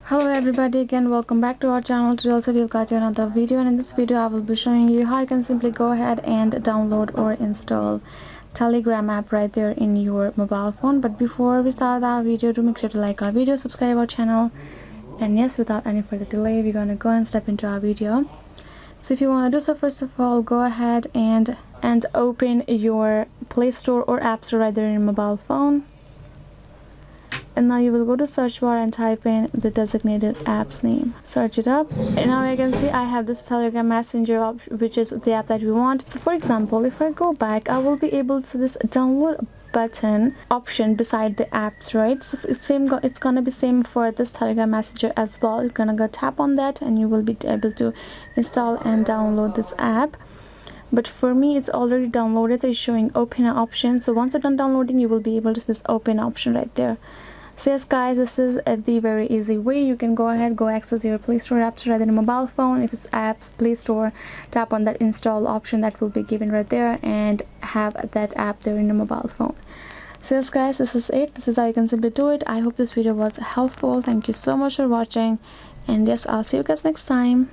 Hello everybody, again welcome back to our channel. Today also we've got you another video, and in this video I will be showing you how you can simply go ahead and download or install Telegram app right there in your mobile phone. But before we start our video, do make sure to like our video, subscribe our channel, and yes, without any further delay, we're gonna go and step into our video. So if you want to do so, first of all, go ahead and open your Play Store or App Store right there in your mobile phone. And now you will go to search bar and type in the designated app's name. Search it up, and now you can see I have this Telegram Messenger, which is the app that we want. So for example, if I go back, I will be able to this download button option beside the apps, right? So it's gonna be same for this Telegram Messenger as well. You're gonna go tap on that and you will be able to install and download this app. But for me, it's already downloaded, so it's showing open option. So once you're done downloading, you will be able to see this open option right there. So yes guys, this is the very easy way. You can go ahead, go access your Play Store apps rather than a mobile phone. If it's apps, Play Store, tap on that install option that will be given right there and have that app there in your mobile phone. So yes guys, this is it. This is how you can simply do it. I hope this video was helpful. Thank you so much for watching, and yes, I'll see you guys next time.